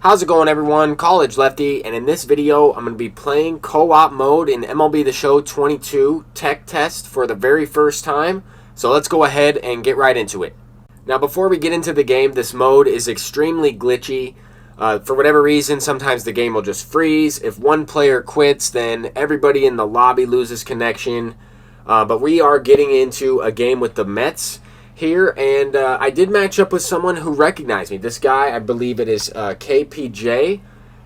How's it going, everyone? College Lefty, and in this video I'm going to be playing co-op mode in MLB The Show 22 tech test for the very first time. So let's go ahead and get right into it. Now before we get into the game, this mode is extremely glitchy. For whatever reason, sometimes the game will just freeze. If one player quits, then everybody in the lobby loses connection. But we are getting into a game with the Mets here, and I did match up with someone who recognized me. This guy, I believe it is KPJ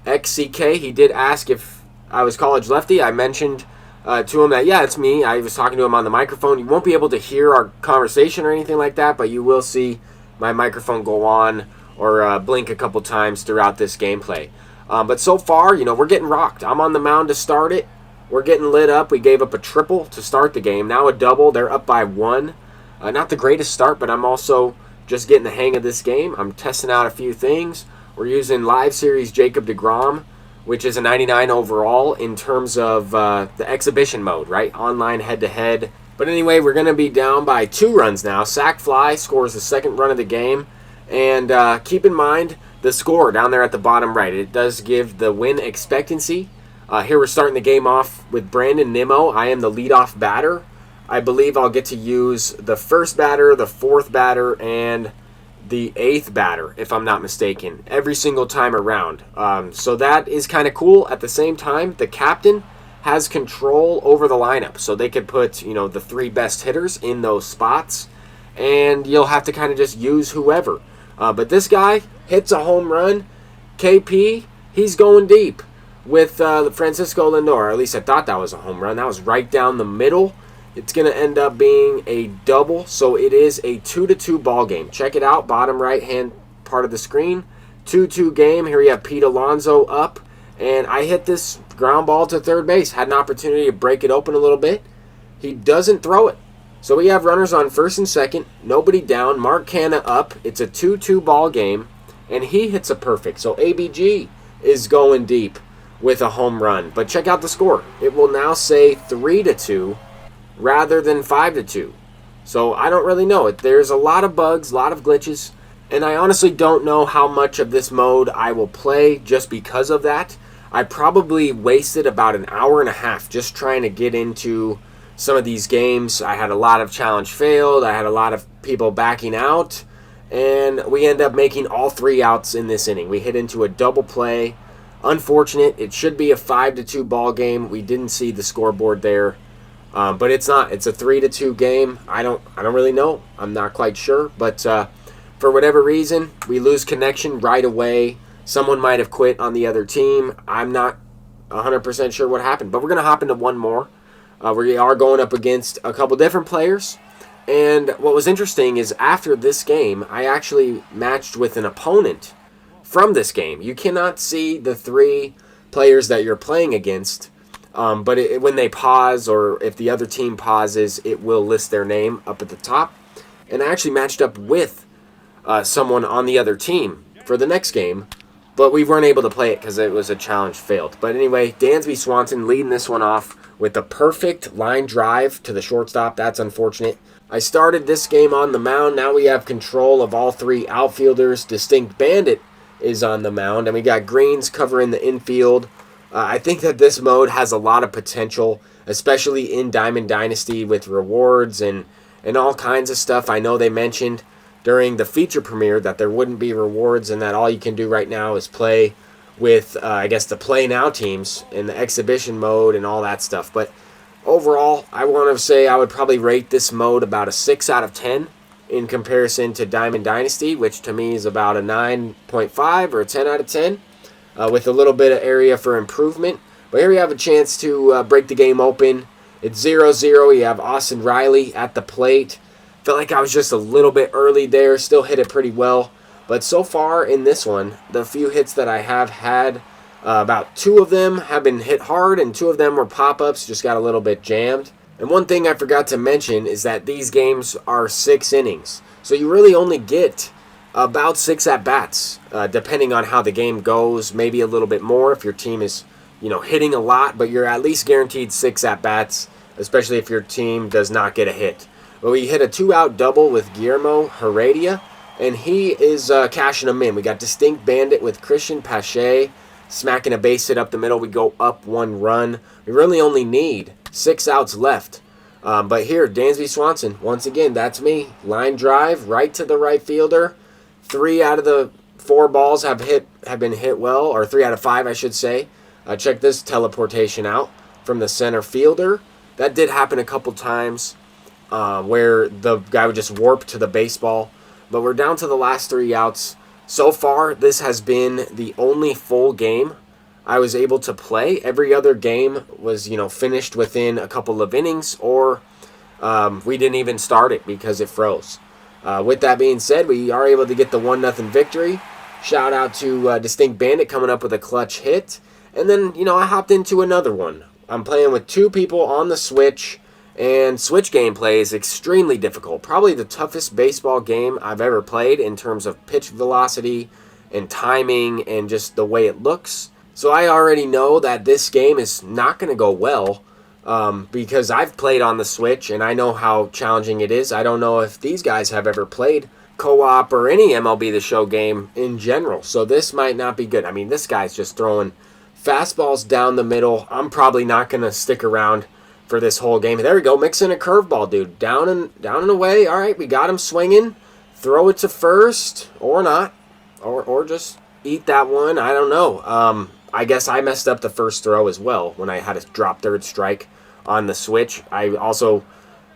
XCK. He did ask if I was College Lefty. I mentioned to him that, yeah, it's me. I was talking to him on the microphone. You won't be able to hear our conversation or anything like that, but you will see my microphone go on or blink a couple times throughout this gameplay. But so far, we're getting rocked. I'm on the mound to start it. We're getting lit up. We gave up a triple to start the game. Now a double. They're up by 1. Not the greatest start, but I'm also just getting the hang of this game. I'm testing out a few things. We're using Live Series Jacob deGrom, which is a 99 overall in terms of the exhibition mode, right? Online head-to-head. But anyway, we're going to be down by 2 runs now. Sack Fly scores the second run of the game. And keep in mind the score down there at the bottom right. It does give the win expectancy. Here we're starting the game off with Brandon Nimmo. I am the leadoff batter. I believe I'll get to use the first batter, the 4th batter, and the 8th batter, if I'm not mistaken, every single time around. So that is kind of cool. At the same time, the captain has control over the lineup, so they could put, the 3 best hitters in those spots, and you'll have to kind of just use whoever. But this guy hits a home run. KP, he's going deep with Francisco Lindor. Or at least I thought that was a home run. That was right down the middle. It's going to end up being a double, so it is a 2-2 ball game. Check it out, bottom right-hand part of the screen. 2-2 game. Here we have Pete Alonso up, and I hit this ground ball to third base. Had an opportunity to break it open a little bit. He doesn't throw it. So we have runners on first and second, nobody down. Mark Canha up. It's a 2-2 ball game, and he hits a perfect. So ABG is going deep with a home run. But check out the score. It will now say 3-2. Rather than 5-2. So I don't really know. There's a lot of bugs, a lot of glitches, and I honestly don't know how much of this mode I will play just because of that. I probably wasted about an hour and a half just trying to get into some of these games. I had a lot of challenge failed. I had a lot of people backing out, and we end up making all 3 outs in this inning. We hit into a double play. Unfortunate. It should be a 5-2 ball game. We didn't see the scoreboard there. But it's not. It's a 3-2 game. I don't really know. I'm not quite sure. But for whatever reason, we lose connection right away. Someone might have quit on the other team. I'm not 100% sure what happened. But we're going to hop into one more. We are going up against a couple different players. And what was interesting is after this game, I actually matched with an opponent from this game. You cannot see the 3 players that you're playing against. But when they pause, or if the other team pauses, it will list their name up at the top. And I actually matched up with someone on the other team for the next game, but we weren't able to play it because it was a challenge failed. But anyway, Dansby Swanson leading this one off with a perfect line drive to the shortstop. That's unfortunate. I started this game on the mound. Now we have control of all 3 outfielders. Distinct Bandit is on the mound, and we got Greens covering the infield. I think that this mode has a lot of potential, especially in Diamond Dynasty with rewards and all kinds of stuff. I know they mentioned during the feature premiere that there wouldn't be rewards and that all you can do right now is play with, I guess, the Play Now teams in the exhibition mode and all that stuff. But overall, I want to say I would probably rate this mode about a 6 out of 10 in comparison to Diamond Dynasty, which to me is about a 9.5 or a 10 out of 10. With a little bit of area for improvement. But here we have a chance to break the game open. It's 0-0. You have Austin Riley at the plate. Felt like I was just a little bit early there. Still hit it pretty well. But so far in this one, the few hits that I have had, about 2 of them have been hit hard, and 2 of them were pop-ups, just got a little bit jammed. And one thing I forgot to mention is that these games are 6 innings. So you really only get about 6 at-bats, depending on how the game goes, maybe a little bit more if your team is, hitting a lot, but you're at least guaranteed 6 at-bats, especially if your team does not get a hit. But we hit a 2-out double with Guillermo Heredia, and he is cashing them in. We got Distinct Bandit with Christian Pache smacking a base hit up the middle. We go up 1 run. We really only need 6 outs left. But here, Dansby Swanson, once again, that's me. Line drive right to the right fielder. 3 out of the 4 balls have been hit well, or 3 out of 5, I should say. Check this teleportation out from the center fielder. That did happen a couple times where the guy would just warp to the baseball. But we're down to the last 3 outs. So far, this has been the only full game I was able to play. Every other game was, finished within a couple of innings, or we didn't even start it because it froze. With that being said, we are able to get the 1-0 victory. Shout out to Distinct Bandit coming up with a clutch hit. And then, I hopped into another one. I'm playing with 2 people on the Switch, and Switch gameplay is extremely difficult. Probably the toughest baseball game I've ever played in terms of pitch velocity and timing and just the way it looks. So I already know that this game is not going to go well because I've played on the Switch and I know how challenging it is. I don't know if these guys have ever played co-op or any MLB The Show game in general. So this might not be good. I mean, this guy's just throwing fastballs down the middle. I'm probably not going to stick around for this whole game. There we go, mixing a curveball, dude. Down and away. All right, we got him swinging. Throw it to first, or not, or just eat that one. I don't know. I guess I messed up the first throw as well when I had to drop third strike on the Switch. I also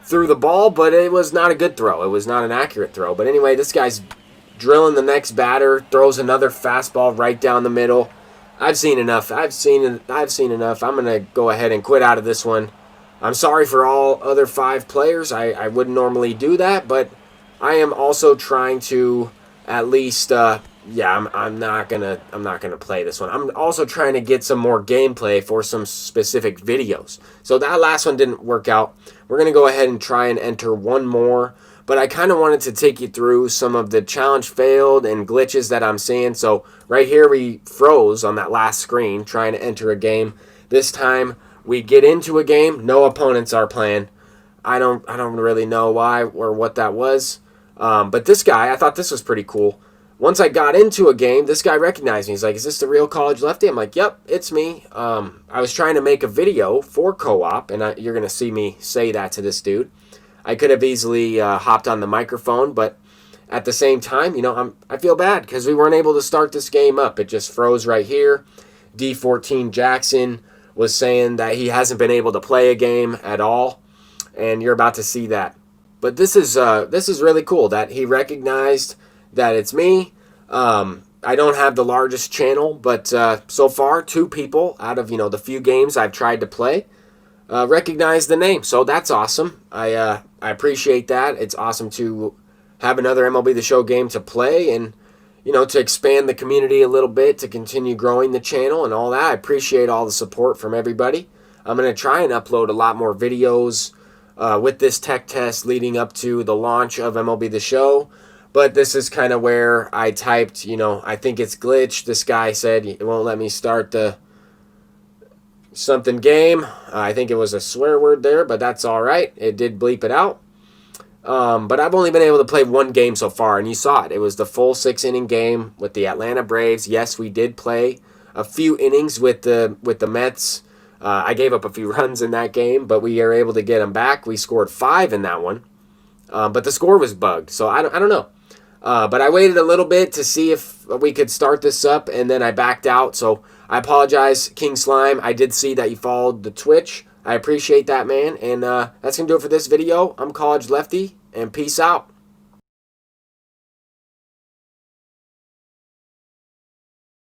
threw the ball, but it was not a good throw. It was not an accurate throw. But anyway, this guy's drilling the next batter, throws another fastball right down the middle. I've seen enough. I've seen enough. I'm gonna go ahead and quit out of this one. I'm sorry for all other 5 players. I wouldn't normally do that, but I am also trying to at least I'm not gonna play this one. I'm also trying to get some more gameplay for some specific videos. So that last one didn't work out. We're gonna go ahead and try and enter one more, but I kind of wanted to take you through some of the challenge failed and glitches that I'm seeing. So right here we froze on that last screen trying to enter a game. This time we get into a game, no opponents are playing. I don't really know why or what that was. But this guy, I thought this was pretty cool. Once I got into a game, this guy recognized me. He's like, "Is this the real College Lefty?" I'm like, "Yep, it's me." I was trying to make a video for co-op, and you're going to see me say that to this dude. I could have easily hopped on the microphone, but at the same time, I feel bad because we weren't able to start this game up. It just froze right here. D14 Jackson was saying that he hasn't been able to play a game at all, and you're about to see that. But this is really cool that he recognized that it's me. I don't have the largest channel, but so far 2 people out of the few games I've tried to play recognize the name, so that's awesome. I appreciate that. It's awesome to have another MLB The Show game to play and to expand the community a little bit, to continue growing the channel and all that. I appreciate all the support from everybody. I'm going to try and upload a lot more videos with this tech test leading up to the launch of MLB The Show. But this is kind of where I typed, I think it's glitched. This guy said it won't let me start the something game. I think it was a swear word there, but that's all right. It did bleep it out. But I've only been able to play 1 game so far, and you saw it. It was the full 6-inning game with the Atlanta Braves. Yes, we did play a few innings with the Mets. I gave up a few runs in that game, but we were able to get them back. We scored 5 in that one, but the score was bugged, so I don't know. But I waited a little bit to see if we could start this up, and then I backed out. So I apologize, King Slime. I did see that you followed the Twitch. I appreciate that, man. And that's going to do it for this video. I'm College Lefty, and peace out.